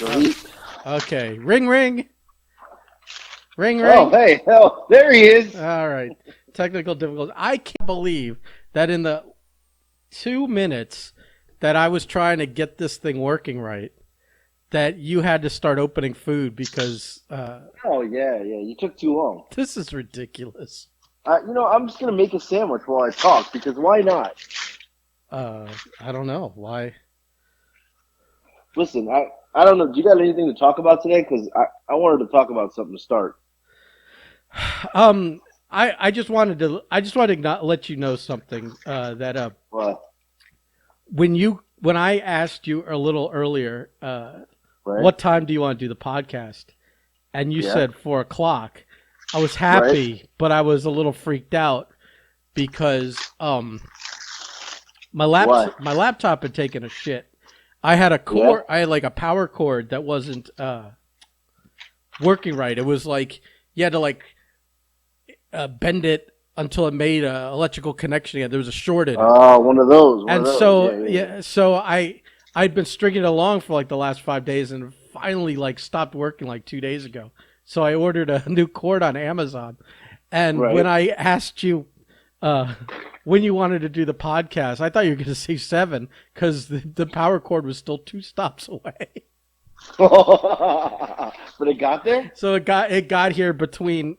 Delete. Okay. Ring, ring. Ring, ring. Oh, hey, hell, there he is. All right. Technical difficulty. I can't believe that in the 2 minutes that I was trying to get this thing working right, that you had to start opening food because Oh, yeah. You took too long. this is ridiculous. I'm just going to make a sandwich while I talk because why not? I don't know. Why? Listen, I don't know. Do you got anything to talk about today? Because I wanted to talk about something to start. I just wanted to let you know something that What? when I asked you a little earlier Right? what time do you want to do the podcast, and you Yeah. said 4:00, I was happy, Right. but I was a little freaked out because my What? laptop had taken a shit. I had a cord. I had like a power cord that wasn't working right. It was like you had to like bend it until it made an electrical connection again. There was a short in it. Oh, one of those. And so so I'd been stringing it along for like the last 5 days and finally like stopped working like 2 days ago. So I ordered a new cord on Amazon. And when I asked you when you wanted to do the podcast, I thought you were going to say 7 because the power cord was still 2 stops away. But it got there? So it got here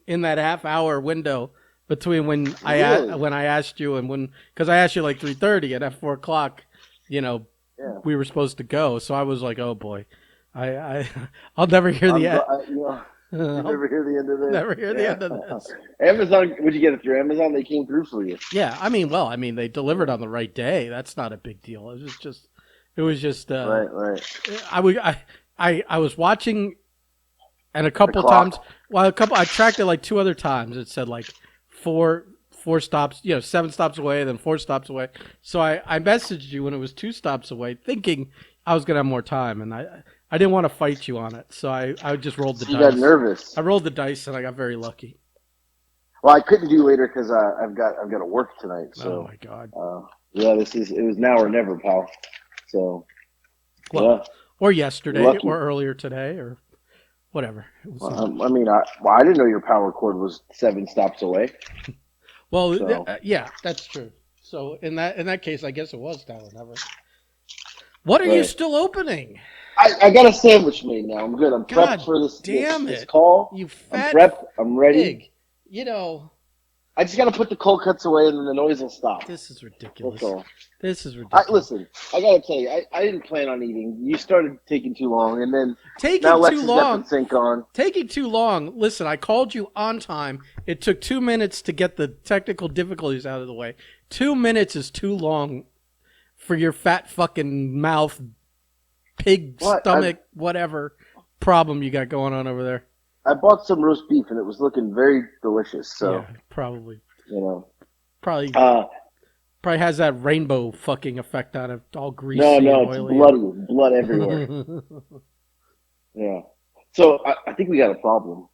in that half-hour window between when I asked you and because I asked you like 3:30 and at 4:00, we were supposed to go. So I was like, oh boy, I'll never hear the end. You never hear the end of this. Never hear the end of this. Amazon, would you get it through Amazon? They came through for you. Yeah, I mean, they delivered on the right day. That's not a big deal. It was just. Right. I was watching, and a couple times. Well, I tracked it like 2 other times. It said like four stops. 7 stops away, then 4 stops away. So I messaged you when it was 2 stops away, thinking I was gonna have more time, and I didn't want to fight you on it, so I just rolled the dice. You got nervous. I rolled the dice, and I got very lucky. Well, I couldn't do later because I've got to work tonight. So. Oh my god. It was now or never, pal. So. Well, or yesterday, or earlier today, or whatever. I didn't know your power cord was 7 stops away. Well, yeah, that's true. So in that case, I guess it was now or never. What are you still opening? I got a sandwich made now. I'm good. I'm prepped for this call. You fat I'm prepped. I'm ready. Pig. I just got to put the cold cuts away and then the noise will stop. This is ridiculous. That's all. This is ridiculous. Listen, I got to tell you, I didn't plan on eating. You started taking too long, and then taking too long. Listen, I called you on time. It took 2 minutes to get the technical difficulties out of the way. 2 minutes is too long for your fat fucking mouth, pig stomach, whatever problem you got going on over there. I bought some roast beef and it was looking very delicious. So yeah, probably. Probably has that rainbow fucking effect on it, all greasy. No, and oily. It's bloody, blood everywhere. Yeah. So I think we got a problem.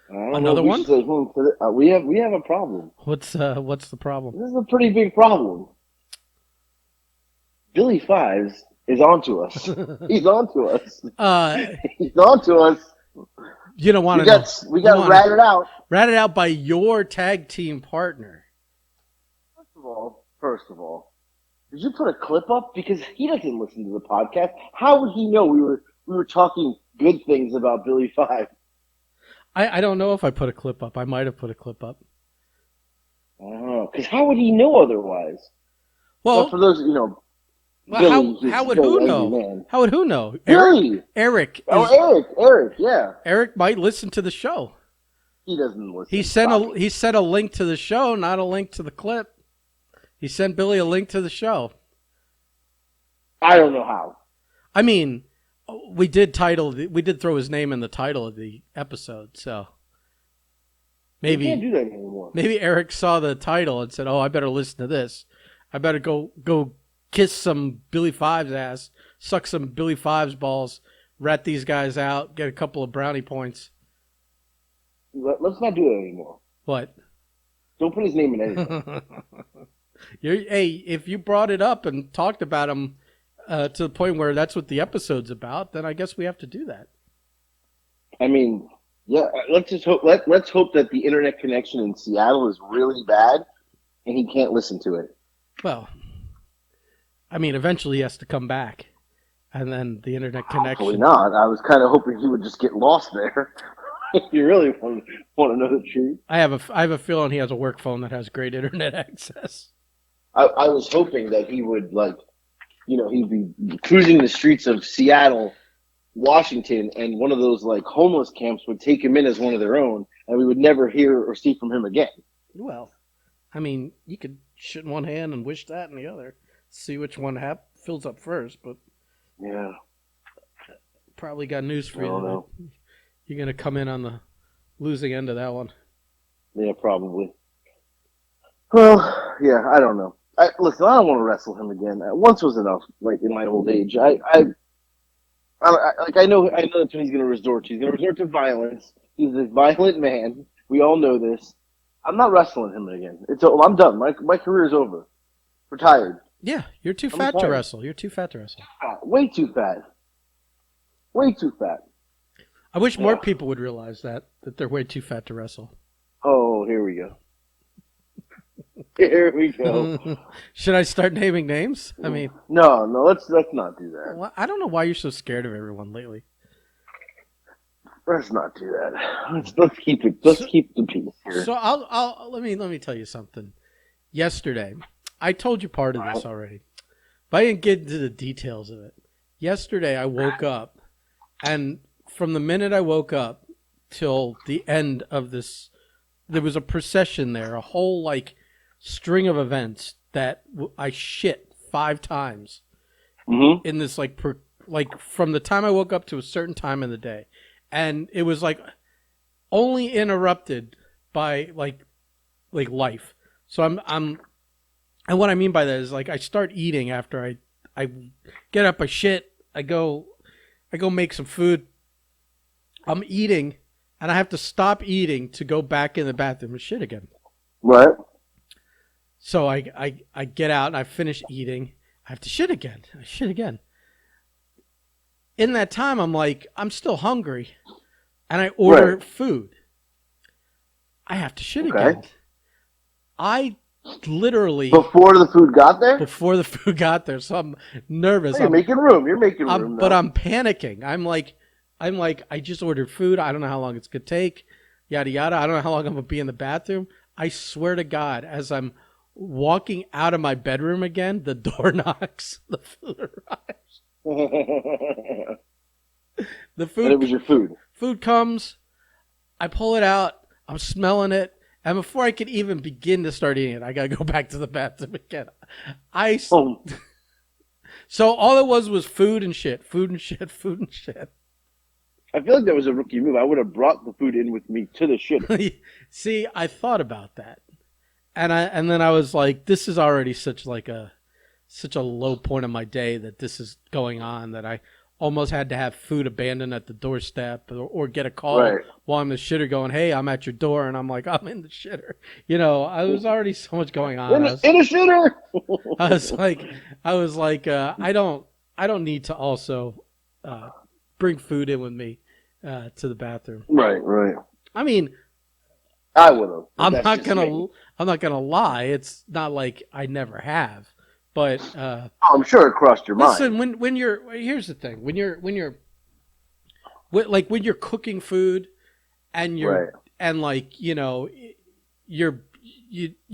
Another one? We have a problem. What's the problem? This is a pretty big problem. Billy Fives is onto us. He's onto us. He's onto us. You don't want to know. We got ratted out. Ratted out by your tag team partner. First of all, did you put a clip up? Because he doesn't listen to the podcast. How would he know we were talking good things about Billy Five? I don't know if I put a clip up. I might have put a clip up. I don't know. Because how would he know otherwise? Well, for those, Well, how would who know? Man. How would who know? Eric. Eric, yeah. Eric might listen to the show. He doesn't listen. He sent a link to the show, not a link to the clip. He sent Billy a link to the show. I don't know how. I mean, we did throw his name in the title of the episode, so maybe you can't do that anymore. Maybe Eric saw the title and said, "Oh, I better listen to this. I better go kiss some Billy Fives ass, suck some Billy Fives balls, rat these guys out, get a couple of brownie points." Let's not do it anymore. What? Don't put his name in anything. Hey, if you brought it up and talked about him to the point where that's what the episode's about, then I guess we have to do that. I mean, yeah. Let's just hope. Let's hope that the internet connection in Seattle is really bad, and he can't listen to it. Well, I mean, eventually he has to come back, and then the internet connection. Hopefully not. I was kind of hoping he would just get lost there. If you really want to know the truth, I have a feeling he has a work phone that has great internet access. I was hoping that he would he'd be cruising the streets of Seattle, Washington, and one of those homeless camps would take him in as one of their own, and we would never hear or see from him again. Well, I mean, you could shit in one hand and wish that in the other. See which one fills up first, but yeah, probably got news for you. You're gonna come in on the losing end of that one. Yeah, probably. Well, yeah, I don't know. Listen, I don't want to wrestle him again. Once was enough. In my old age, I know that's what he's going to resort to. He's going to resort to violence. He's a violent man. We all know this. I'm not wrestling him again. I'm done. My career is over. Retired. Yeah, you're too fat to wrestle. You're too fat to wrestle. Way too fat. Way too fat. I wish more people would realize that they're way too fat to wrestle. Oh, here we go. Here we go. Should I start naming names? I mean, no. Let's not do that. Well, I don't know why you're so scared of everyone lately. Let's not do that. Let's keep it. Keep the peace here. So let me tell you something. Yesterday, I told you part of this already, but I didn't get into the details of it. Yesterday, I woke up, and from the minute I woke up till the end of this, there was a procession there, a whole string of events that I shit 5 times in this from the time I woke up to a certain time in the day, and it was only interrupted by life. So I'm and what I mean by that is I start eating after I get up, I shit, I go make some food. I'm eating, and I have to stop eating to go back in the bathroom and shit again. Right. So I get out and I finish eating. I have to shit again. I shit again. In that time, I'm still hungry, and I order food. I have to shit again. I literally before the food got there. Before the food got there, so I'm nervous. You're making room. You're making room. But I'm panicking. I'm like, I just ordered food. I don't know how long it's gonna take. Yada yada. I don't know how long I'm gonna be in the bathroom. I swear to God, as I'm walking out of my bedroom again, the door knocks. The food arrives. The food. And it was your food. Food comes. I pull it out. I'm smelling it. And before I could even begin to start eating it, I got to go back to the bathroom again. So all it was food and shit, food and shit, food and shit. I feel like that was a rookie move. I would have brought the food in with me to the shit. See, I thought about that. And then I was like, this is already such a low point of my day that this is going on, that I almost had to have food abandoned at the doorstep or get a call while I'm in the shitter going, hey, I'm at your door. And I'm like, I'm in the shitter. I was already so much going on. In a shitter. I was like, I don't need to also bring food in with me to the bathroom. Right. I mean, I would have. I'm not gonna lie. It's not like I never have. But I'm sure it crossed your mind. Listen, here's the thing: when you're cooking food, and you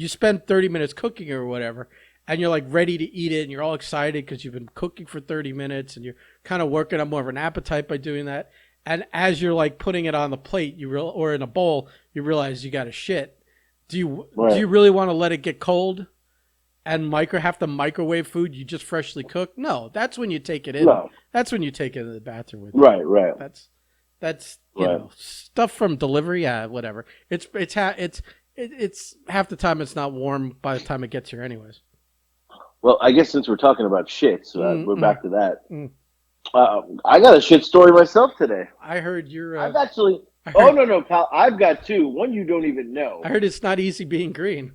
spend 30 minutes cooking or whatever, and you're ready to eat it, and you're all excited because you've been cooking for 30 minutes, and you're kind of working up more of an appetite by doing that. And as you're putting it on the plate, or in a bowl, you realize you got to shit. Do you really want to let it get cold? And have to microwave food you just freshly cooked? No, that's when you take it in. No. That's when you take it in the bathroom with you. Right. That's stuff from delivery. Yeah, whatever. It's half the time it's not warm by the time it gets here, anyways. Well, I guess since we're talking about shits, we're back to that. I got a shit story myself today. I heard you're. I've actually. No, pal. I've got 2. One you don't even know. I heard it's not easy being green.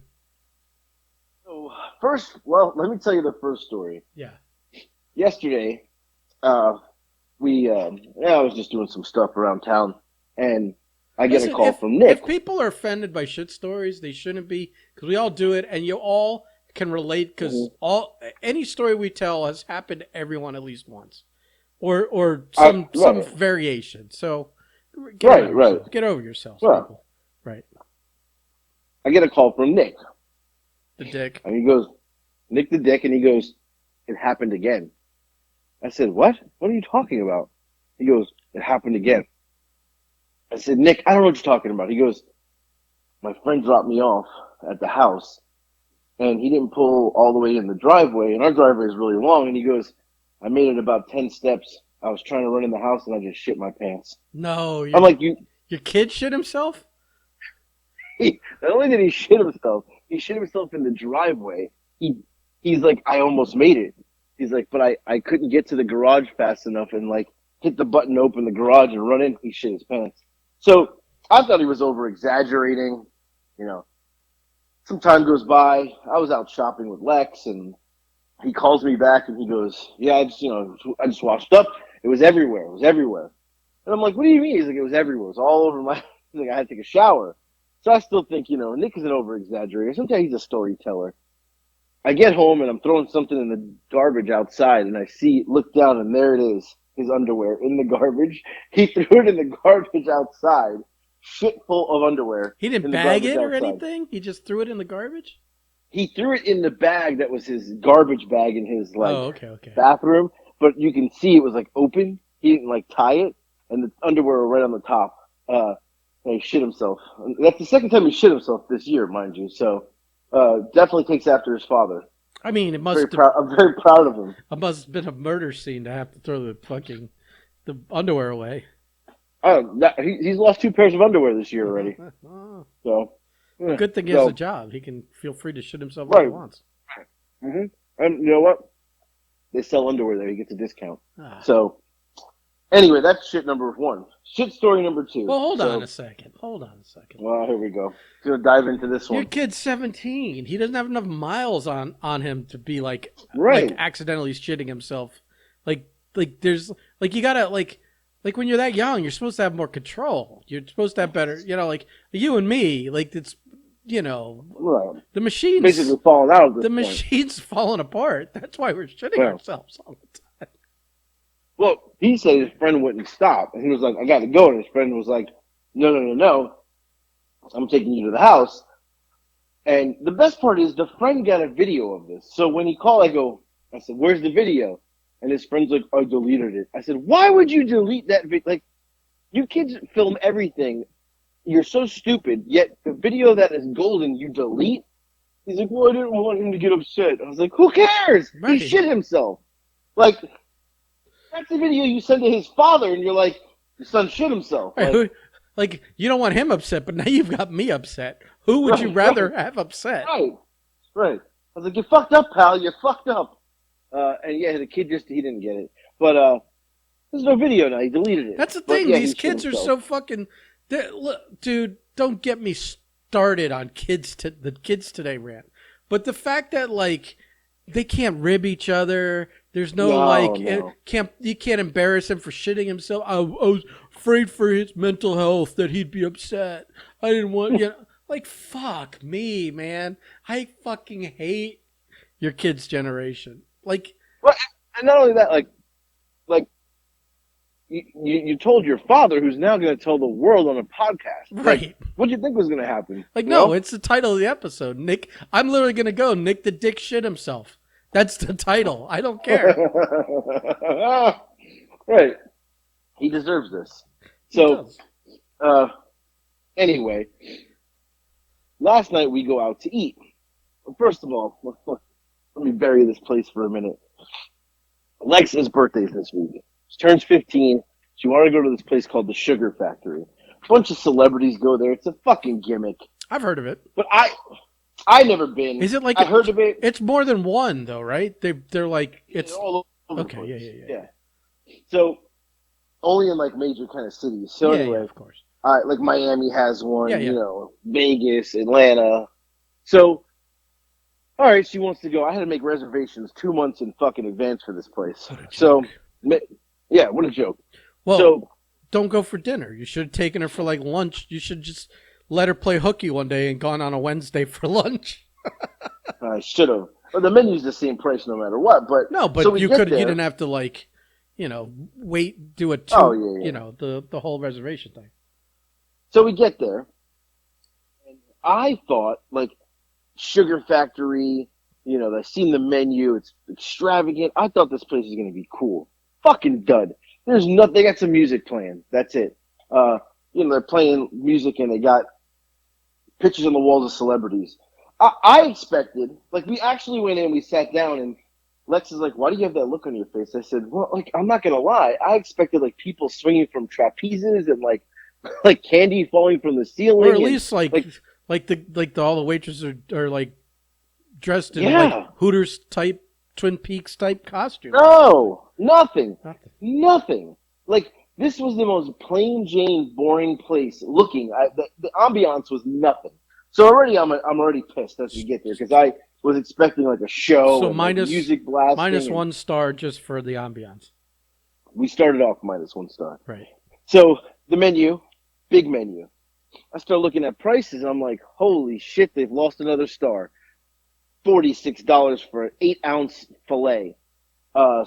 First, let me tell you the first story. Yeah. yesterday, I was just doing some stuff around town, and I get a Listen, call from Nick. if people are offended by shit stories, they shouldn't be, because we all do it, and you all can relate, because Mhm. any story we tell has happened to everyone at least once, or some Right, variation. So get over right. yourselves. Get over yourselves, Well, people. Right. I get a call from Nick, The dick. and he goes, Nick the Dick, and he goes, it happened again. I said, what? What are you talking about? He goes, it happened again. I said, Nick, I don't know what you're talking about. He goes, my friend dropped me off at the house, and he didn't pull all the way in the driveway, and our driveway is really long, and he goes, I made it about 10 steps. I was trying to run in the house, and I just shit my pants. No, I'm like, your kid shit himself? not only did he shit himself, he shit himself in the driveway. He's like, I almost made it. He's like, but I couldn't get to the garage fast enough and like hit the button to open the garage and run in. He shit his pants. So I thought he was over exaggerating. You know, some time goes by. I was out shopping with Lex, and he calls me back and he goes, yeah, I just washed up. It was everywhere. It was everywhere. And I'm like, what do you mean? He's like, it was everywhere. It was all over my. He's like, I had to take a shower. So I still think, Nick is an over exaggerator. Sometimes he's a storyteller. I get home and I'm throwing something in the garbage outside, and I look down, and there it is, his underwear in the garbage. He threw it in the garbage outside, shit full of underwear He didn't in the bag garbage it or outside. anything? He just threw it in the garbage? He threw it in the bag that was his garbage bag in his Okay. bathroom, but you can see it was like open. He didn't like tie it, and the underwear were right on the top. And he shit himself. That's the second time he shit himself this year, mind you. So definitely takes after his father. I mean, I'm very proud of him. it must have been a murder scene to have to throw the underwear away. He's lost 2 pairs of underwear this year already. So, yeah. Good thing he has a job. He can feel free to shit himself if right. he wants. Mm-hmm. And you know what? They sell underwear there. He gets a discount. So, anyway, that's shit number 1. Shit story number 2. Well, hold on a second. Well, here we go. Gonna dive into this one. Your kid's 17. He doesn't have enough miles on him to be like accidentally shitting himself. Like there's like you gotta like when you're that young, you're supposed to have more control. You're supposed to have better, like you and me. Like it's right. The machine's basically falling out. At this point. Machine's falling apart. That's why we're shitting ourselves all the time. Well, he said his friend wouldn't stop, and he was like, "I got to go," and his friend was like, No. I'm taking you to the house." And the best part is the friend got a video of this. So when he called, I said, "Where's the video?" And his friend's like, "I deleted it." I said, "Why would you delete that video? Like, you kids film everything. You're so stupid, yet the video that is golden, you delete?" He's like, "Well, I didn't want him to get upset." I was like, "Who cares? Right. He shit himself." Like, that's the video you send to his father, and you're like, "Your son shit himself." Right. Like, you don't want him upset, but now you've got me upset. Who would you rather have upset? Right. I was like, "You fucked up, pal. You fucked up." And yeah, the kid he didn't get it. But there's no video now. He deleted it. That's the thing. These kids are so fucking. Look, dude, don't get me started on the kids today rant. But the fact that like they can't rib each other. There's no. You can't embarrass him for shitting himself. I was afraid for his mental health that he'd be upset. I didn't want like fuck me, man. I fucking hate your kids' generation. Like, well, and not only that, like you told your father, who's now going to tell the world on a podcast. Right. Like, what do you think was going to happen? Like, no, it's the title of the episode. Nick, I'm literally going to go, Nick the Dick shit himself. That's the title. I don't care. Right. He deserves this. So, anyway, last night we go out to eat. First of all, let me bury this place for a minute. Alexa's birthday's this week. She turns 15. She wanted to go to this place called the Sugar Factory. A bunch of celebrities go there. It's a fucking gimmick. I've heard of it. But I never been. Is it like I heard of it? It's more than one though, right? They're like it's all over okay. the place. Yeah. So only in like major kind of cities. So anyway, of course. Like Miami has one. Vegas, Atlanta. So all right, she wants to go. I had to make reservations 2 months in fucking advance for this place. What a So, joke. yeah, what a joke. Well, So don't go for dinner. You should have taken her for like lunch. You should just let her play hooky one day and gone on a Wednesday for lunch. I should have. Well, the menu's the same price no matter what. But No, so but we you get could. You there. didn't have to like, wait, do a Oh two. yeah, yeah. The whole reservation thing. So we get there, and I thought like Sugar Factory. I've seen the menu. It's extravagant. I thought this place was gonna be cool. Fucking dud. There's nothing. They got some music playing. That's it. Uh, they're playing music and they got pictures on the walls of celebrities. I expected, like, we actually went in, we sat down, and Lex is like, "Why do you have that look on your face?" I said, "Well, like, I'm not gonna lie. I expected like people swinging from trapezes and like candy falling from the Or ceiling at and least like like, the all the waitresses are like dressed in like yeah, Hooters type, Twin Peaks type costumes. no, nothing, Nothing. nothing. Like this was the most plain Jane, boring place looking. The ambiance was nothing. So already I'm already pissed as we get there because I was expecting like a show So and like minus music blasting, minus and 1 star just for the ambiance. we started off -1 star. Right. So the menu, big menu. I start looking at prices and I'm like, holy shit, they've lost another star. $46 for an 8-ounce filet.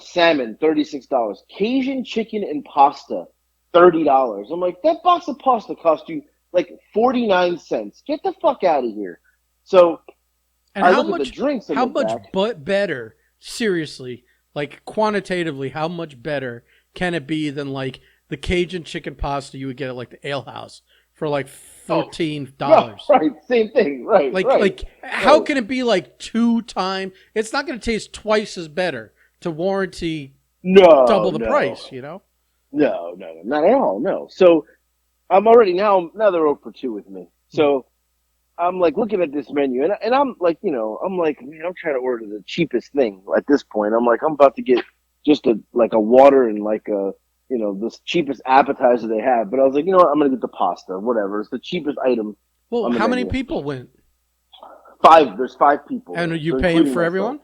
Salmon, $36. Cajun chicken and pasta, $30. I'm like, that box of pasta cost you like 49 cents. Get the fuck out of here. So And I look at the drinks in how the much back. but better, seriously, like quantitatively, how much better can it be than like the Cajun chicken pasta you would get at like the Ale House for like Oh, $14? right, same thing. Right, right, How right. can it be like 2 times? It's not going to taste twice as better to warranty No, double the no, price, you know? no, not at all. No. So I'm already now they're 0 for 2 with me. Hmm. So I'm like looking at this menu and I'm like, I'm like, man, I'm trying to order the cheapest thing at this point. I'm like, I'm about to get just a water and like the cheapest appetizer they have. But I was like, you know what? I'm gonna get the pasta, whatever. It's the cheapest item Well, on the how many menu. people went? There's 5 people And are there, you so paying including for myself. everyone?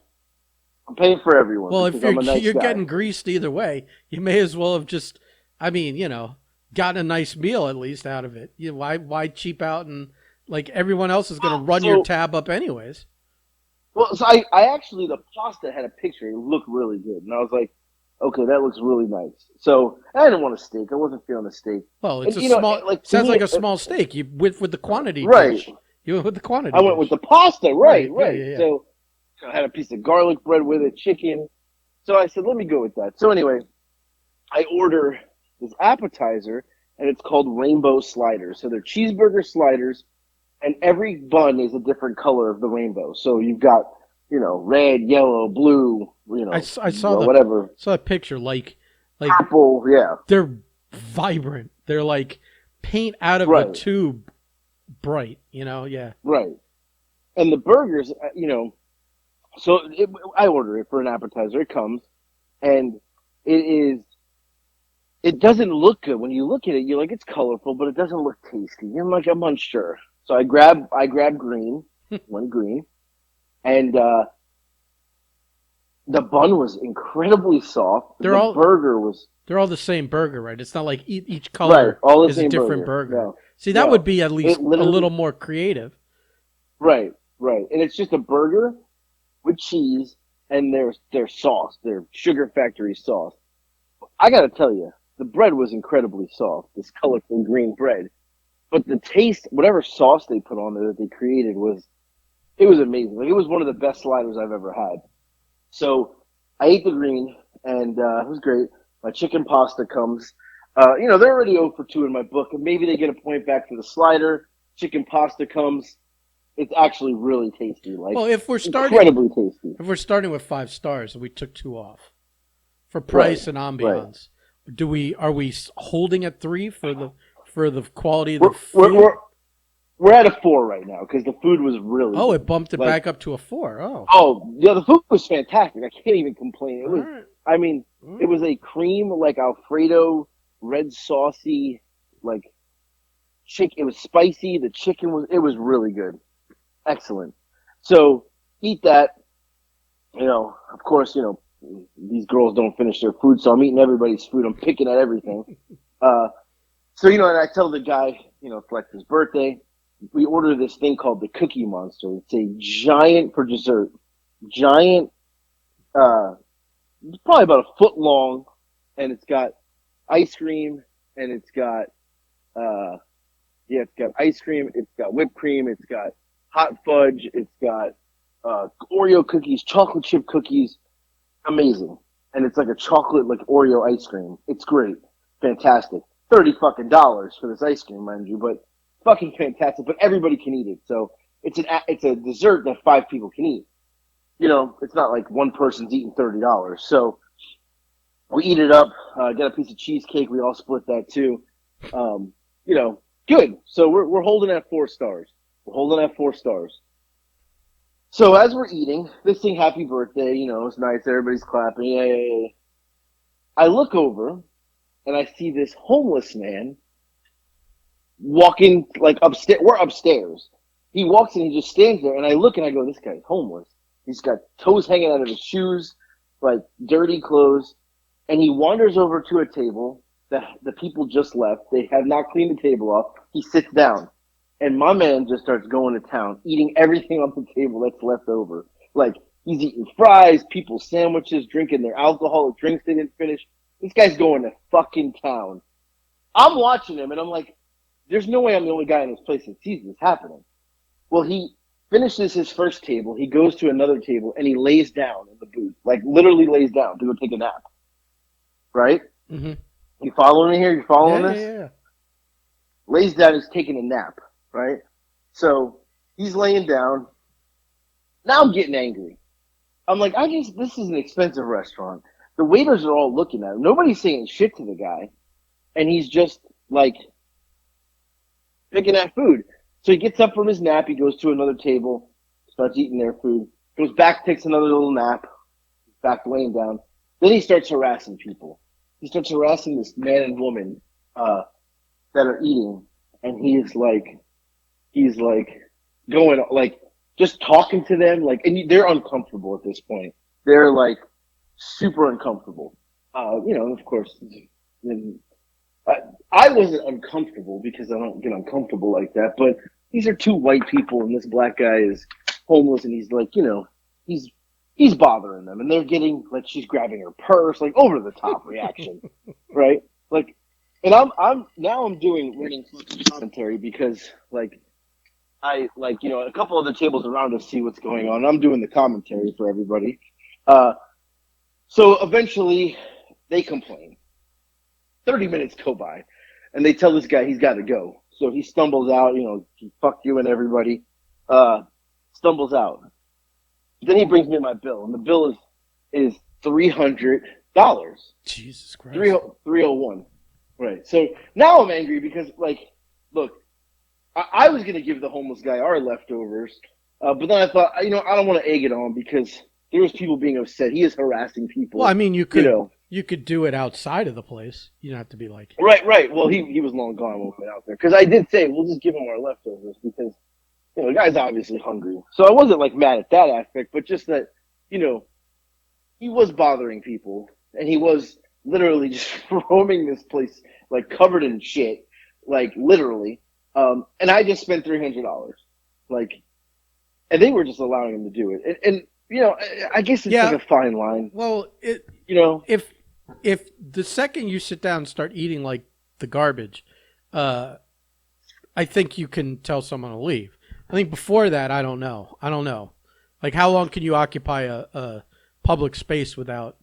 I'm paying for everyone Well, if because I'm a nice you're guy. getting greased either way, you may as well have just, I mean, gotten a nice meal at least out of it. Why cheap out and like everyone else is going to run your So tab up anyways. so I actually the pasta had a picture. It looked really good, and I was like, okay, that looks really nice. So I didn't want a steak. I wasn't feeling a steak. Well, it's And a small. like to Sounds me, like a small steak. You went with the quantity right. dish. You went with the I quantity went with dish. the pasta. Right, Right. Yeah. right. Yeah. Yeah. So I had a piece of garlic bread with it, chicken. So I said, let me go with that. So anyway, I order this appetizer, and it's called rainbow sliders. So they're cheeseburger sliders, and every bun is a different color of the rainbow. So you've got, red, yellow, blue, I whatever, saw a picture like purple. Yeah, they're vibrant. They're like paint out of a right, tube bright. Yeah. right. And the burgers, so I order it for an appetizer. It comes, and it is. It doesn't look good when you look at it. You're like, it's colorful, but it doesn't look tasty. I'm like, I'm unsure. So I grab green, one green, and the bun was incredibly soft. They're The all burger was they're all the same burger, right? It's not like each right, color all the is a same different burger. burger. No, See, that would no, be at it least a literally little more creative. right, right, and it's just a burger with cheese and their sauce, their Sugar Factory sauce. I got to tell you, the bread was incredibly soft. This colorful green bread, but the taste, whatever sauce they put on there that they created it was amazing. Like it was one of the best sliders I've ever had. So I ate the green, and it was great. My chicken pasta comes. They're already 0 for 2 in my book, and maybe they get a point back for the slider. Chicken pasta comes. It's actually really tasty, like Well, incredibly tasty. if we're starting with 5 stars and we took 2 off for Right, price and right. ambiance, are we holding at 3 for the quality of the We're we're food? we're, we're at a 4 right now because the food was really Oh, it good. bumped it Like, back up to a 4. Oh, oh yeah, the food was fantastic. I can't even complain. It all was, right. I mean, it was Mm. a cream like Alfredo, red saucy, like chicken. It was spicy. The chicken it was really good, excellent. So eat that. Of course, these girls don't finish their food, so I'm eating everybody's food. I'm picking at everything. Uh, so, and I tell the guy, it's like his birthday. We order this thing called the Cookie Monster. It's a giant for dessert, giant, probably about a foot long, and it's got ice cream, and uh, it's got ice cream, it's got whipped cream, it's got hot fudge, it's got Oreo cookies, chocolate chip cookies, amazing. And it's like a chocolate like Oreo ice cream. It's great, fantastic. $30 for this ice cream, mind you, but fucking fantastic. But everybody can eat it, so it's a dessert that 5 people can eat. It's not like one person's eating $30. So we eat it up. Get a piece of cheesecake. We all split that too. Um, good. So we're holding at 4 stars. We're holding at 4 stars. So as we're eating, they sing happy birthday, it's nice, everybody's clapping, yay. I look over and I see this homeless man walking like upstairs. We're upstairs. He walks and he just stands there, and I look and I go, this guy's homeless. He's got toes hanging out of his shoes, like dirty clothes, and he wanders over to a table that the people just left. They have not cleaned the table off. He sits down. And my man just starts going to town, eating everything on the table that's left over. Like, he's eating fries, people's sandwiches, drinking their alcoholic drinks they didn't finish. This guy's going to fucking town. I'm watching him, and I'm like, there's no way I'm the only guy in this place that sees this happening. Well, he finishes his first table, he goes to another table, and he lays down in the booth. Like, literally lays down to go take a nap. Right? Mm-hmm. You following me here? You following this? Yeah. Lays down, he's taking a nap. Right? So he's laying down. Now I'm getting angry. I'm like, this is an expensive restaurant. The waiters are all looking at him. Nobody's saying shit to the guy. And he's just like picking at food. So he gets up from his nap. He goes to another table, starts eating their food, goes back, takes another little nap, back laying down. Then he starts harassing people. He starts harassing this man and woman that are eating. And he's like going, like, just talking to them, like, and they're uncomfortable at this point. They're like super uncomfortable. Of course, I wasn't uncomfortable because I don't get uncomfortable like that, but these are 2 white people and this black guy is homeless and he's like, he's bothering them and they're getting, like, she's grabbing her purse, like, over the top reaction, right? Like, and I'm doing running commentary because, like, I, like, a couple other tables around us see what's going on. I'm doing the commentary for everybody. So eventually they complain. 30 minutes go by and they tell this guy he's got to go. So he stumbles out, he fucked you and everybody, stumbles out. Then he brings me my bill and the bill is $300. Jesus Christ. 301. Right. So now I'm angry because, like, look, I was going to give the homeless guy our leftovers, but then I thought, I don't want to egg it on because there was people being upset. He is harassing people. Well, I mean, you could do it outside of the place. You don't have to be like... Right. Well, he was long gone when we went out there. Because I did say, we'll just give him our leftovers because, the guy's obviously hungry. So I wasn't, like, mad at that aspect, but just that, he was bothering people. And he was literally just roaming this place, like, covered in shit. Like, literally. And I just spent $300, like, and they were just allowing him to do it. And I guess it's like a fine line. Well, if the second you sit down and start eating like the garbage, I think you can tell someone to leave. I think before that, I don't know. Like, how long can you occupy a public space without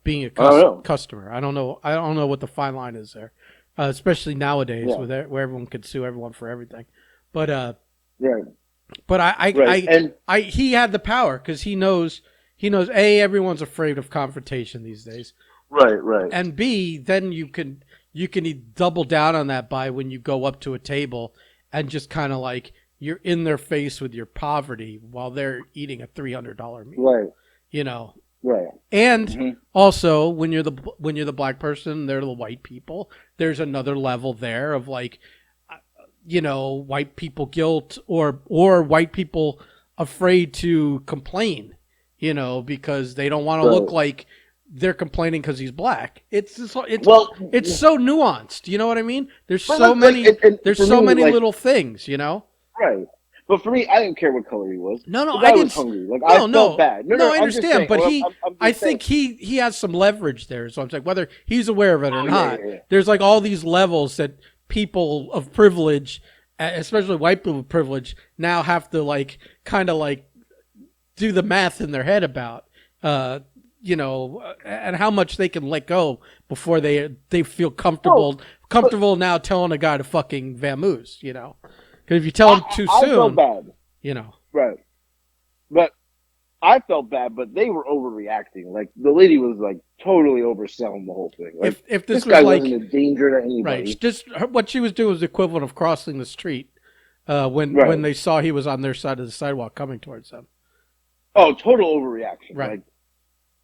being a customer? I don't know. I don't know what the fine line is there. Especially nowadays, where everyone could sue everyone for everything, but he had the power because he knows A, everyone's afraid of confrontation these days, right, and B, then you can double down on that by when you go up to a table and just kind of like you're in their face with your poverty while they're eating a $300 meal, right, Right. And also when you're the black person, they're the white people. There's another level there of, like, white people guilt or white people afraid to complain, because they don't want to look like they're complaining because he's black. It's so nuanced. You know what I mean? There's so many little things. Right. But for me, I didn't care what color he was. No, I was hungry. Like I felt bad. No, I understand, but I think he has some leverage there. So I'm saying whether he's aware of it or not, there's like all these levels that people of privilege, especially white people of privilege, now have to like kind of like do the math in their head about, and how much they can let go before they feel comfortable now telling a guy to fucking vamoose, Because if you tell him too soon, I felt bad. Right. But I felt bad, but they were overreacting. Like the lady was like totally overselling the whole thing. Like, if this guy was wasn't a danger to anybody. Right. Just what she was doing was the equivalent of crossing the street when they saw he was on their side of the sidewalk coming towards them. Oh, total overreaction. Right. Like,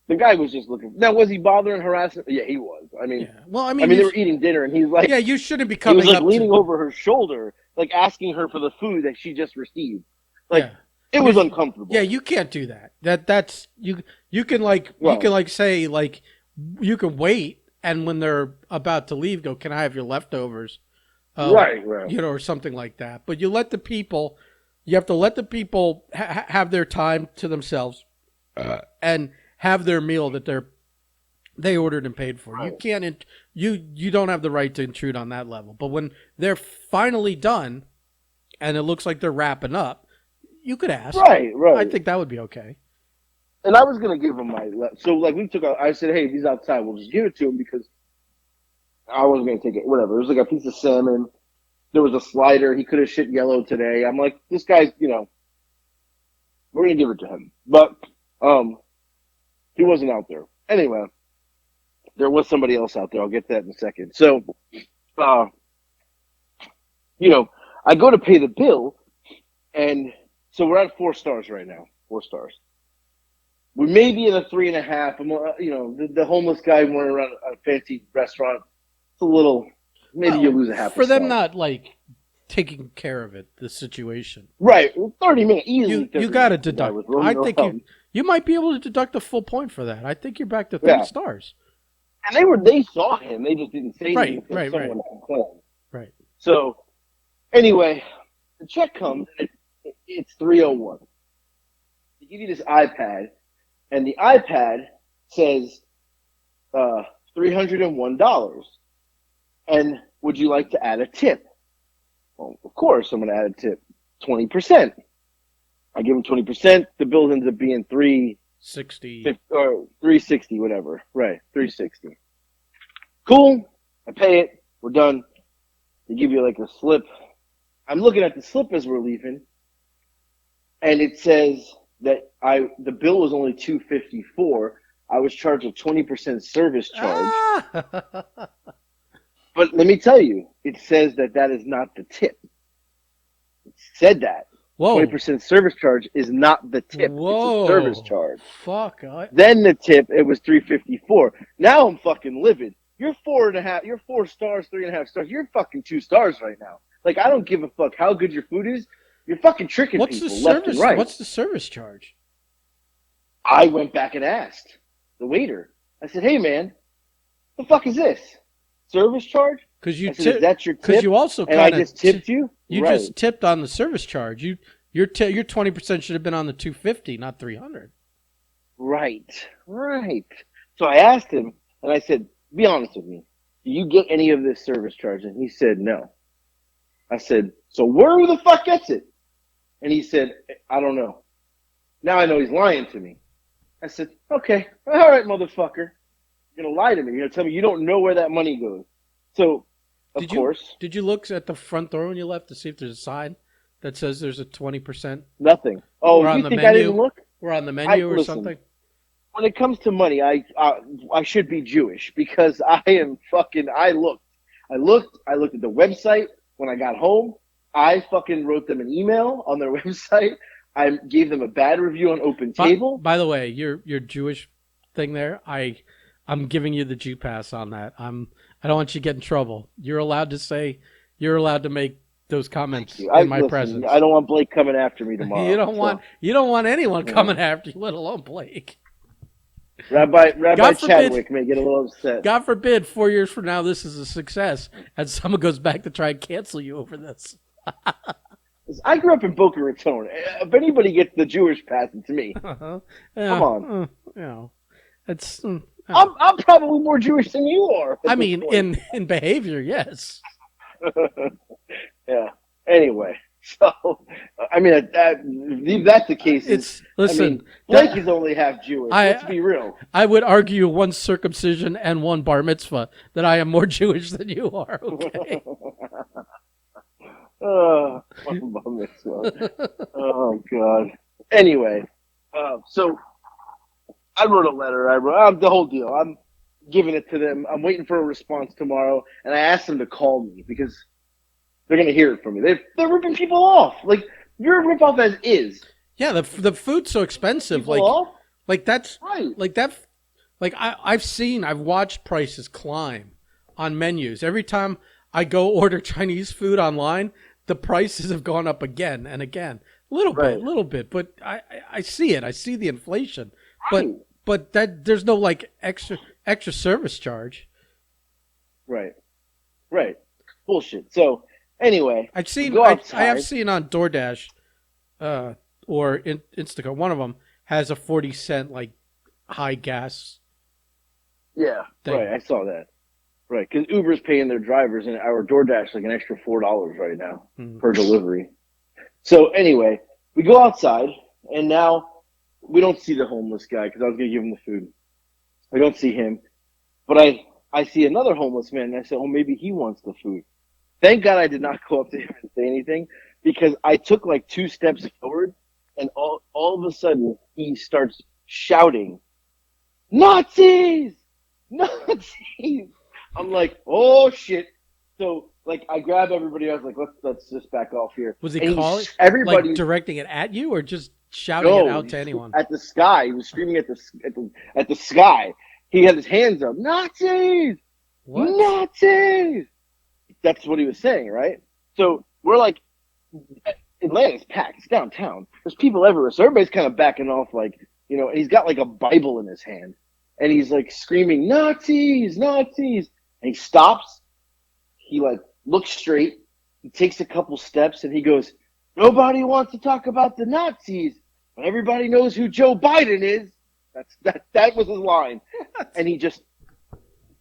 the guy was just looking. Now, was he bothering, harassing? Yeah, he was. I mean, they were eating dinner, and he's like, "Yeah, you shouldn't be coming." He was like leaning over her shoulder, like asking her for the food that she just received. Like, it was uncomfortable. Yeah, you can't do that. That's you. You can say like you can wait, and when they're about to leave, go, "Can I have your leftovers?" Right. Or something like that. But you have to let the people have their time to themselves, and have their meal that they ordered and paid for. Right. You can't. You don't have the right to intrude on that level. But when they're finally done, and it looks like they're wrapping up, you could ask. Right. I think that would be okay. And I was gonna give him I said, hey, if he's outside, we'll just give it to him because I wasn't gonna take it. Whatever. It was like a piece of salmon. There was a slider. He could have shit yellow today. I'm like, this guy's, we're gonna give it to him. But he wasn't out there. Anyway, there was somebody else out there. I'll get that in a second. So, I go to pay the bill, and so we're at 4 stars right now. 4 stars. We may be in a 3.5. The homeless guy running around a fancy restaurant. It's a little. Maybe you lose a half. For them, not like taking care of it, the situation. Right, 30 minutes easily. You got to deduct. I think you might be able to deduct a full point for that. I think you're back to 3 stars. And they saw him. They just didn't say anything. Right. So, anyway, the check comes and it's $301. They give you this iPad, and the iPad says $301. And would you like to add a tip? Well, of course, I'm going to add a tip. 20%. I give him 20%. The bill ends up being $360 or $360, whatever. Right, $360. Cool. I pay it. We're done. They give you like a slip. I'm looking at the slip as we're leaving, and it says that the bill was only $254. I was charged a 20% service charge. But let me tell you, it says that is not the tip. It said that. Whoa. 20% service charge is not the tip. Whoa. It's a service charge. Fuck. Then the tip, it was $354. Now I'm fucking livid. You're 4.5. You're 4 stars, 3.5 stars. You're fucking 2 stars right now. Like, I don't give a fuck how good your food is. You're fucking tricking people left and right. What's the service charge? I went back and asked the waiter. I said, "Hey man, the fuck is this? Service charge?" Because is that your tip? Because you also and I just tipped you. You just tipped on the service charge. Your 20% should have been on the $250, not $300. Right. So I asked him, and I said, "Be honest with me. Do you get any of this service charge?" And he said, "No." I said, "So who the fuck gets it?" And he said, "I don't know." Now I know he's lying to me. I said, "Okay, all right, motherfucker. You're gonna lie to me. You're gonna tell me you don't know where that money goes." So, of course. Did you look at the front door when you left to see if there's a sign that says there's a 20%? Nothing. Oh, you think I didn't look? We're on the menu or something? When it comes to money, I should be Jewish because I am fucking. I looked at the website when I got home. I fucking wrote them an email on their website. I gave them a bad review on Open Table. By the way, your Jewish thing there, I'm giving you the Jew pass on that. I don't want you to get in trouble. You're allowed to make those Thank comments you. in my Listen. I presence. don't want Blake coming after me You tomorrow. don't want So, anyone you know, coming after you, let alone Blake. Rabbi God forbid, Chadwick may get a little upset. God forbid, 4 years from now this is a success, and someone goes back to try and cancel you over this. I grew up in Boca Raton. If anybody gets the Jewish pass, it's me. Yeah, Come on. you know, it's. I'm probably more Jewish than you are I at this mean, point. in behavior, yes. Yeah. Anyway, so I mean, if that's the case, It's I mean, listen. Blake is only half Jewish. Let's I be real. I would argue one circumcision and one bar mitzvah that I am more Jewish than you are. Okay. Oh God. Anyway, so I wrote a letter. I wrote the whole deal. I'm giving it to them. I'm waiting for a response tomorrow, and I asked them to call me because they're gonna hear it from me. They're ripping people off. Like you're a rip off as is. Yeah, the food's so expensive. People off? Like that's Right. like that. Like I've watched prices climb on menus every time I go order Chinese food online. The prices have gone up again and again, little bit. But I see it. I see the inflation. Right. But that there's no like extra service charge. Right. Right. Bullshit. So anyway, I I have seen on DoorDash, or Instacart. One of them has a 40 cent like high gas. Yeah. Thing. Right. I saw that. Right, because Uber's paying their drivers and our DoorDash like an extra $4 right now per delivery. So anyway, we go outside and now we don't see the homeless guy because I was going to give him the food. I don't see him, but I see another homeless man and I said, oh, maybe he wants the food. Thank God I did not go up to him and say anything because I took like 2 steps forward and all of a sudden he starts shouting, Nazis! Nazis! I'm like, oh shit! So like, I grab everybody. I was like, let's just back off here. Was he and calling? Everybody like directing it at you, or just shouting it out to anyone? At the sky. He was screaming at the sky. He had his hands up. Nazis! What? Nazis! That's what he was saying, right? So we're like, Atlanta's packed. It's downtown. There's people everywhere. So everybody's kind of backing off, like, you know. And he's got like a Bible in his hand, and he's like screaming, Nazis! Nazis! And he stops. He like looks straight. He takes a couple steps and he goes, nobody wants to talk about the Nazis, but everybody knows who Joe Biden is. That was his line. And he just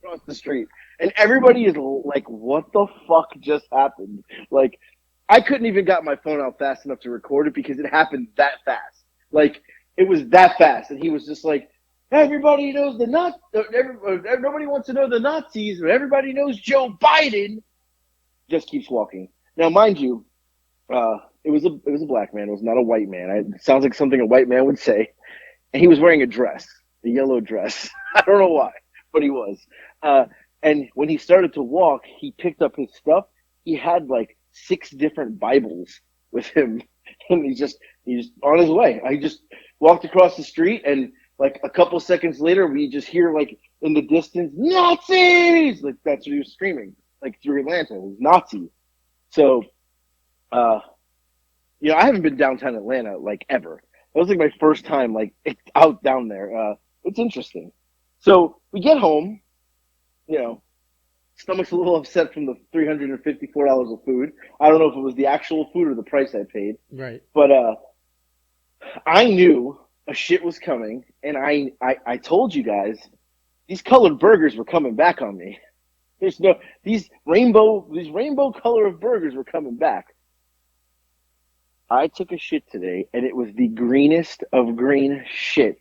crossed the street. And everybody is like, what the fuck just happened? Like, I couldn't even got my phone out fast enough to record it because it happened that fast. Like, it was that fast. And he was just like, everybody knows the nobody wants to know the Nazis, but everybody knows Joe Biden. Just keeps walking. Now, mind you, it was a black man. It was not a white man. It sounds like something a white man would say. And he was wearing a dress, a yellow dress. I don't know why, but he was. And when he started to walk, he picked up his stuff. He had like 6 different Bibles with him, and he's just on his way. I just walked across the street and. Like a couple seconds later, we just hear like in the distance, Nazis! Like that's what he was screaming, like through Atlanta. It was Nazi. So, I haven't been downtown Atlanta like ever. That was like my first time like out down there. It's interesting. So we get home, stomach's a little upset from the $354 of food. I don't know if it was the actual food or the price I paid. Right. But I knew a shit was coming, and I told you guys these colored burgers were coming back on me. These rainbow color of burgers were coming back. I took a shit today, and it was the greenest of green shit.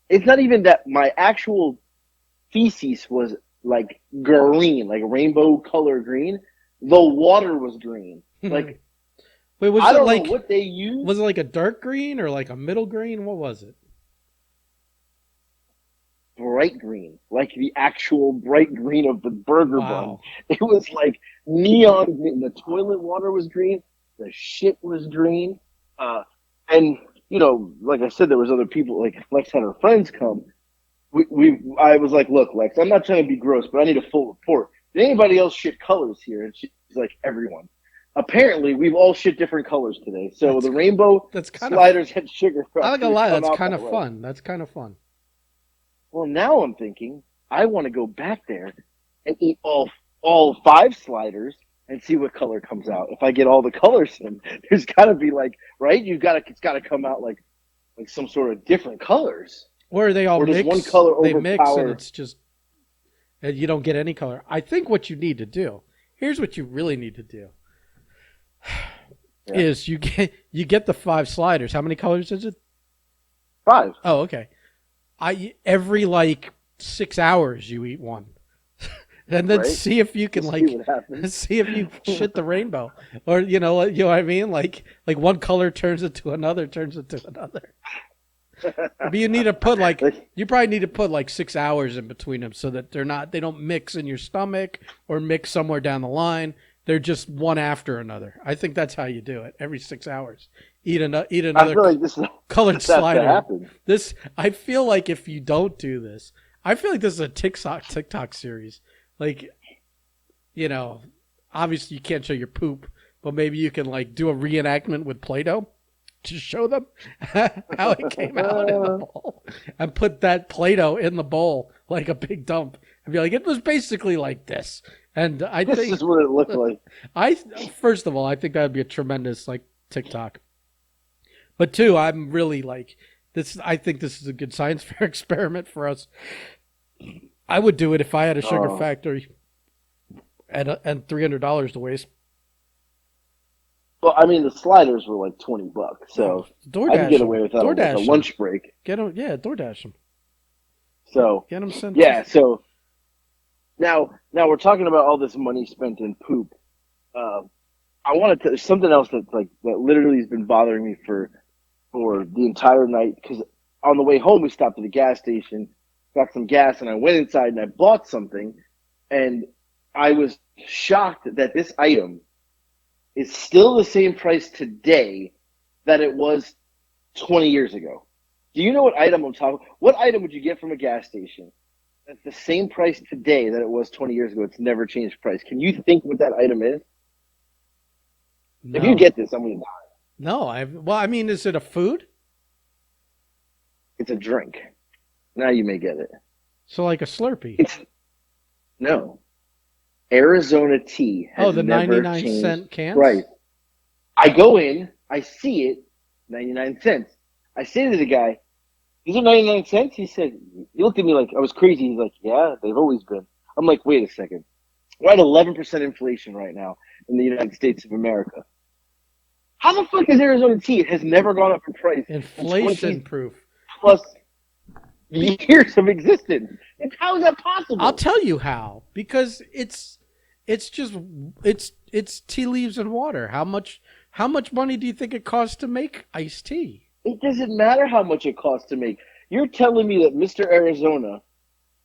It's not even that my actual feces was like green, like rainbow color green. The water was green. Like, wait, was I don't like know what they used. Was it like a dark green or like a middle green? What was it? Bright green, like the actual bright green of the burger Wow. bun. It was like neon green. The toilet water was green. The shit was green. And like I said, there was other people. Like Lex had her friends come. I was like, look, Lex, I'm not trying to be gross, but I need a full report. Did anybody else shit colors here? And she's like, everyone. apparently we've all shit different colors today. So That's the rainbow that's kind of. sliders at Sugar I'm not gonna Factory lie. come That's out kind that of way. fun. That's kind of fun. Well, now I'm thinking I want to go back there and eat all 5 sliders and see what color comes out. If I get all the colors in, there's got to be like right. It's got to come out like some sort of different colors. Or they all Or does one mix. color They mix, and overpower? it's just and you don't get any color. I think what you need to do. Here's what you really need to do. Yeah. Is you get the 5 sliders. How many colors is it? 5. Oh, okay. Every like 6 hours you eat one, and then Right? see if you can Just like see what happens. see if you shit the rainbow, or you know what I mean. Like one color turns into another, turns into another. But you need to put you probably need to put like 6 hours in between them so that they don't mix in your stomach or mix somewhere down the line. They're just one after another. I think that's how you do it. Every 6 hours, eat I another feel like this colored has to slider. happen. I feel like if you don't do this, I feel like this is a TikTok series. Like, obviously you can't show your poop, but maybe you can like do a reenactment with Play-Doh to show them how it came out in the bowl, and put that Play-Doh in the bowl like a big dump, and be like, it was basically like this. And This is what it looked like. First of all, I think that would be a tremendous like TikTok. But two, I'm really like this. I think this is a good science fair experiment for us. I would do it if I had a sugar factory and $300 to waste. Well, I mean, the sliders were like $20, so DoorDash I could get away with that on like a lunch break. DoorDash them. So Get them sent. yeah, so now we're talking about all this money spent in poop. I wanted to. There's something else that literally has been bothering me for the entire night, because on the way home we stopped at a gas station, got some gas, and I went inside and I bought something, and I was shocked that this item is still the same price today that it was 20 years ago. Do you know what item I'm talking about? What item would you get from a gas station that's the same price today that it was 20 years ago? It's never changed price. Can you think what that item is? No. If you get this, I'm going to die. No, I mean, is it a food? It's a drink. Now you may get it. So like a Slurpee. No. Arizona tea has the never 99-cent cans? Price. I go in, I see it, 99 cents. I say to the guy, these are 99 cents? He said, he looked at me like I was crazy. He's like, yeah, they've always been. I'm like, wait a second. We're at 11% inflation right now in the United States of America. How the fuck is Arizona tea? It has never gone up in price. Inflation proof. Plus years of existence. And how is that possible? I'll tell you how. Because it's tea leaves and water. How much money do you think it costs to make iced tea? It doesn't matter how much it costs to make. You're telling me that Mr. Arizona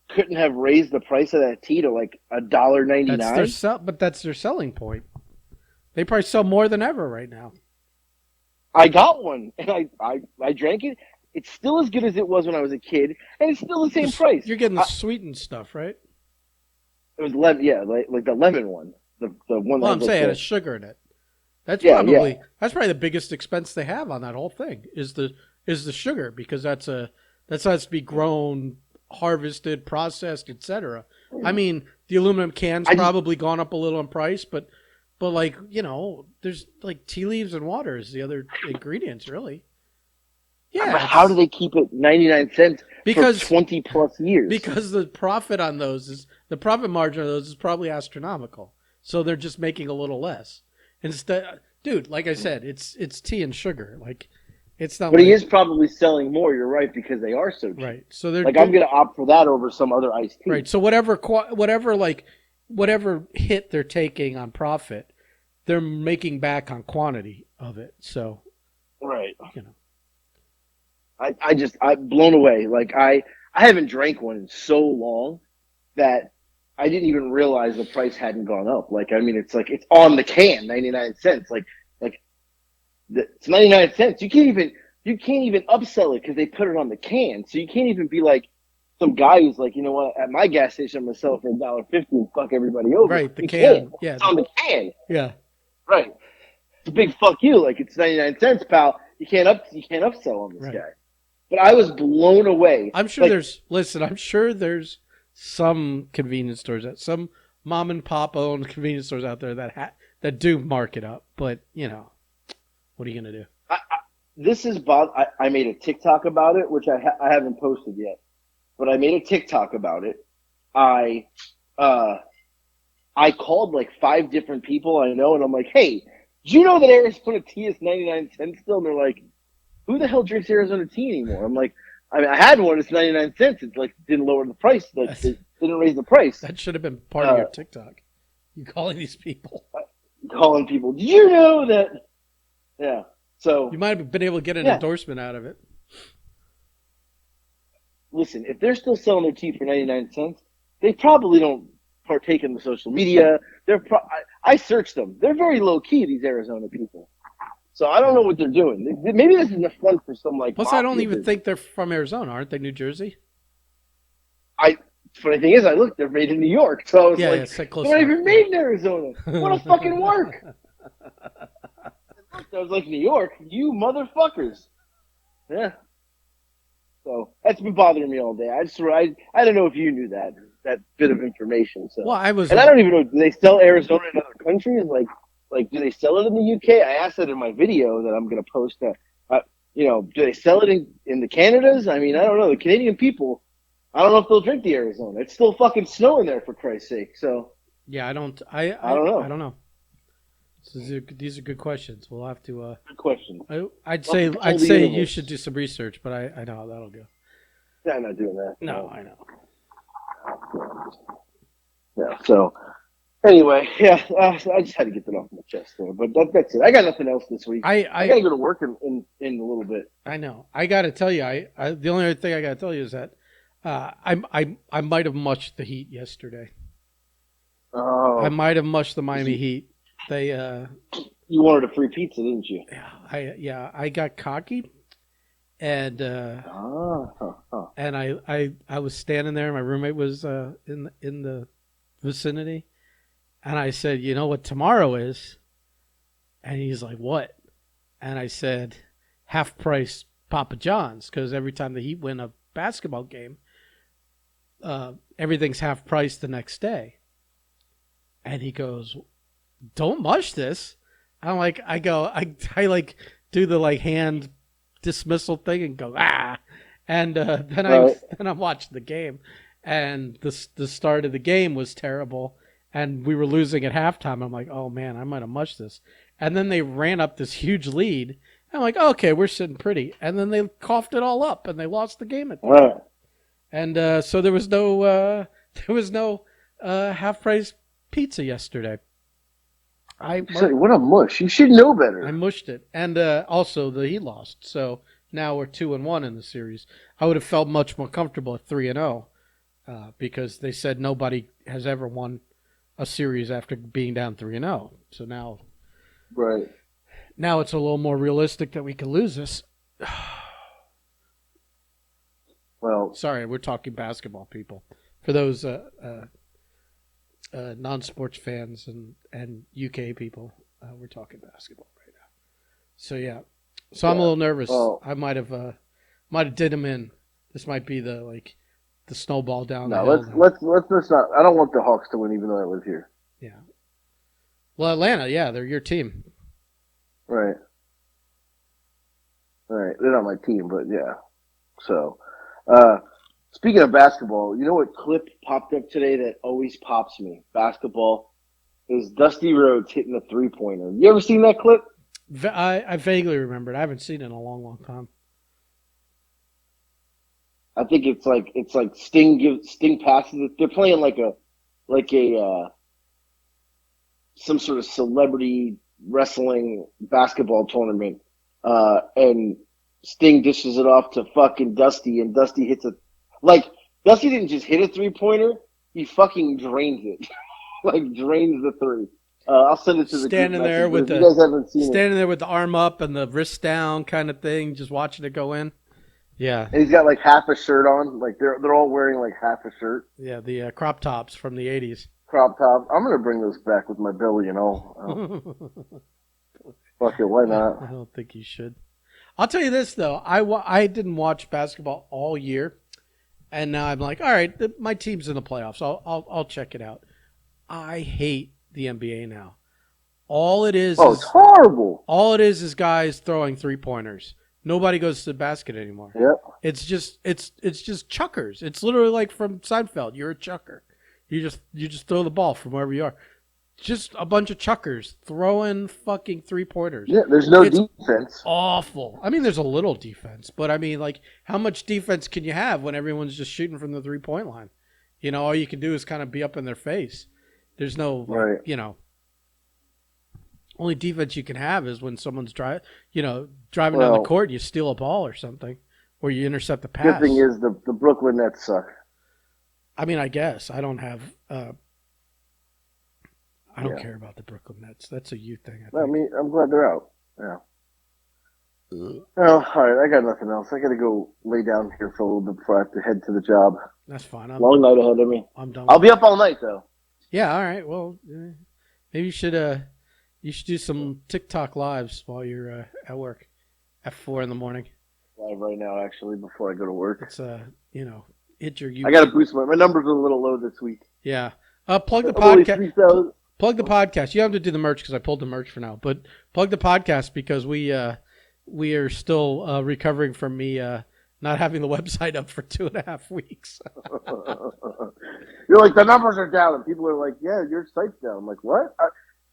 couldn't have raised the price of that tea to like $1.99? But that's their selling point. They probably sell more than ever right now. I got one, and I drank it. It's still as good as it was when I was a kid, and it's still the same price. You're getting the sweetened stuff, right? It was lemon, yeah, like the lemon one, the one. Well, I'm saying it has sugar in it. That's probably the biggest expense they have on that whole thing is the sugar, because that has to be grown, harvested, processed, etc. I mean, the aluminum can's probably gone up a little in price, but like, there's like tea leaves and water is the other ingredients, really. Yeah. But how do they keep it 99 cents for 20 plus years? Because the profit margin on those is probably astronomical. So they're just making a little less. Instead, dude, like I said, it's tea and sugar. Like, it's not. But he is probably selling more. You're right, because they are so cheap. Right. So they're I'm going to opt for that over some other iced tea. Right. So whatever hit they're taking on profit, they're making back on quantity of it. So, right. I'm blown away. Like I haven't drank one in so long that I didn't even realize the price hadn't gone up. Like, I mean, it's on the can, 99 cents. It's 99 cents. You can't even upsell it because they put it on the can. So you can't even be like some guy who's like, you know what, at my gas station I'm gonna sell it for $1.50 and fuck everybody over. Right, the can. Yeah. It's on the can. Yeah. Right. a big fuck you. Like, it's 99 cents, pal. You can't upsell on this Right. guy. But I was blown away. I'm sure I'm sure there's some convenience stores, some mom and pop owned convenience stores out there that do mark it up. But, what are you going to do? This is Bob. I made a TikTok about it, which I haven't posted yet. But I made a TikTok about it. I called like 5 different people I know, and I'm like, hey, do you know that Arizona tea is 99 cents still? And they're like, who the hell drinks Arizona tea anymore? I'm like, I had one. It's 99 cents. It's like didn't lower the price. Like it didn't raise the price. That should have been part of your TikTok. You calling these people. Calling people. Did you know that? Yeah. So you might have been able to get an endorsement out of it. Listen, if they're still selling their tea for 99 cents, they probably don't partake in the social media. I searched them. They're very low key, these Arizona people. So I don't know what they're doing. Maybe this is fun for some like. Plus, I don't even think they're from Arizona, aren't they? New Jersey. Funny thing is, I looked. They're made in New York, so I was like, they're not even made in Arizona. What a fucking work! I was like, New York, you motherfuckers. Yeah. So that's been bothering me all day. I don't know if you knew that bit of information. So I don't even know. Do they sell Arizona in other countries? Like, do they sell it in the UK? I asked that in my video that I'm going to post. Do they sell it in the Canadas? I mean, I don't know. The Canadian people, I don't know if they'll drink the Arizona. It's still fucking snowing there, for Christ's sake. So yeah, I don't know. So these are good questions. We'll have to. Good questions. I'd say you should do some research, but I know how that'll go. Yeah, I'm not doing that. No, I know. Yeah. So anyway, yeah, I just had to get that off my chest there. But that's it. I got nothing else this week. I gotta go to work in a little bit. I know. I gotta tell you, the only other thing I gotta tell you is that I might have mushed the Heat yesterday. Oh. I might have mushed the Miami Heat. They you wanted a free pizza, didn't you? Yeah, I got cocky, and and I was standing there. My roommate was in the vicinity, and I said, "You know what tomorrow is?" And he's like, "What?" And I said, "Half price Papa John's," because every time the Heat win a basketball game, everything's half price the next day. And he goes, "Don't mush this." I'm like, I like do the like hand dismissal thing and go and then I'm watching the game, and the start of the game was terrible, and we were losing at halftime. I'm like, oh man, I might have mushed this, and then they ran up this huge lead. I'm like, okay, we're sitting pretty, and then they coughed it all up and they lost the game at the end. And so there was no half price pizza yesterday. What a mush! You should know better. I mushed it, and also he lost. So now we're 2-1 in the series. I would have felt much more comfortable at 3-0 because they said nobody has ever won a series after being down 3-0. So now, now it's a little more realistic that we can lose this. Well, sorry, we're talking basketball, people. For those non-sports fans and UK people, we're talking basketball right now. So yeah, I'm a little nervous. I might have did him in. This might be the snowball down. No, let's not. I don't want the Hawks to win, even though I live here. Yeah. Well, Atlanta, yeah, they're your team. Right. They're not my team, but yeah. So, speaking of basketball, you know what clip popped up today that always pops me? Basketball is Dusty Rhodes hitting a 3-pointer. You ever seen that clip? I vaguely remember it. I haven't seen it in a long, long time. I think it's like Sting passes it. They're playing like a some sort of celebrity wrestling basketball tournament, and Sting dishes it off to fucking Dusty, and Dusty hits a Dusty didn't just hit a 3-pointer, he fucking drains it. Drains the three. I'll send it to the standing there with you guys haven't seen standing there with the arm up and the wrist down kind of thing, just watching it go in. Yeah. And he's got half a shirt on. They're all wearing half a shirt. Yeah, the crop tops from the 80s. Crop top. I'm gonna bring those back with my belly and all. Fuck it, why not? I don't think you should. I'll tell you this though, I didn't watch basketball all year, and now I'm like, all right, my team's in the playoffs. I'll check it out. I hate the NBA now. All it is it's horrible. All it is guys throwing 3-pointers. Nobody goes to the basket anymore. Yep. It's just chuckers. It's literally like from Seinfeld. You're a chucker. You just throw the ball from wherever you are. Just a bunch of chuckers throwing fucking 3-pointers. Yeah, there's no defense. Awful. I mean, there's a little defense, but I mean, like, how much defense can you have when everyone's just shooting from the 3-point line? You know, all you can do is kind of be up in their face. There's no, right. You know, only defense you can have is when someone's driving down the court and you steal a ball or something, or you intercept the pass. Good thing is the Brooklyn Nets suck. I mean, I guess I don't have. I don't care about the Brooklyn Nets. That's a you thing. I mean, I'm glad they're out. Yeah. Well, all right. I got nothing else. I got to go lay down here for a little bit before I have to head to the job. That's fine. Long night ahead of me. I'm done. I'll be up all night though. Yeah. All right. Well, maybe you should do some TikTok lives while you're at work at 4 a.m. Live right now, actually, before I go to work. It's hit your YouTube. I got to boost my numbers are a little low this week. Yeah. Plug the podcast. Plug the podcast. You don't have to do the merch because I pulled the merch for now. But plug the podcast because we are still recovering from me not having the website up for 2.5 weeks. You're like, the numbers are down, and people are like, yeah, your site's down. I'm like, what?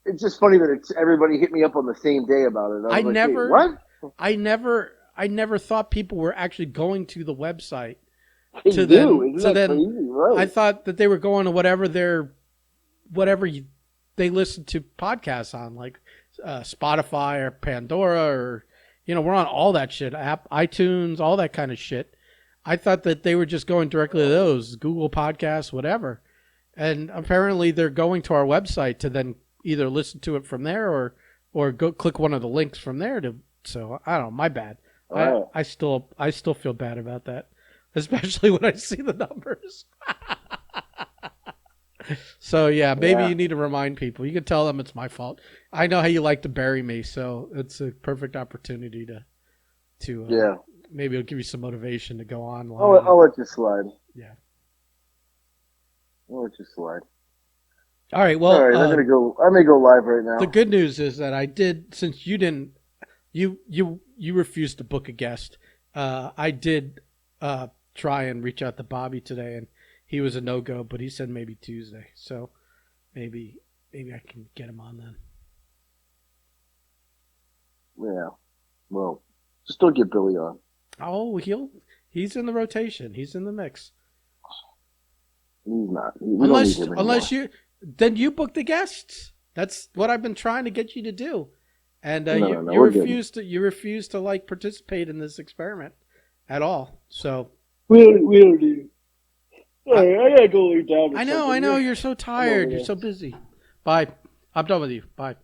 It's just funny that everybody hit me up on the same day about it. I never thought people were actually going to the website. Right. I thought that they were going to whatever they listen to podcasts on, like Spotify or Pandora, or we're on all that shit, iTunes, all that kind of shit. I thought that they were just going directly to those, Google Podcasts, whatever. And apparently they're going to our website to then either listen to it from there or go click one of the links from there so I don't know, my bad. Wow. I still feel bad about that, especially when I see the numbers. So yeah, maybe you need to remind people. You can tell them it's my fault. I know how you like to bury me, so it's a perfect opportunity to maybe it'll give you some motivation to go on. I'll let you slide. Yeah. I'll let you slide. All right. Well, all right, I may go live right now. The good news is that I did, since you didn't, you refused to book a guest. I did try and reach out to Bobby today, and he was a no-go, but he said maybe Tuesday. So maybe I can get him on then. Yeah. Well, just don't get Billy on. Oh, he's in the rotation. He's in the mix. He's not. Unless you book the guests. That's what I've been trying to get you to do. And you refuse to like participate in this experiment at all. So we don't need. I gotta go lay down. I know. You're so tired. You're so busy. Bye. I'm done with you. Bye.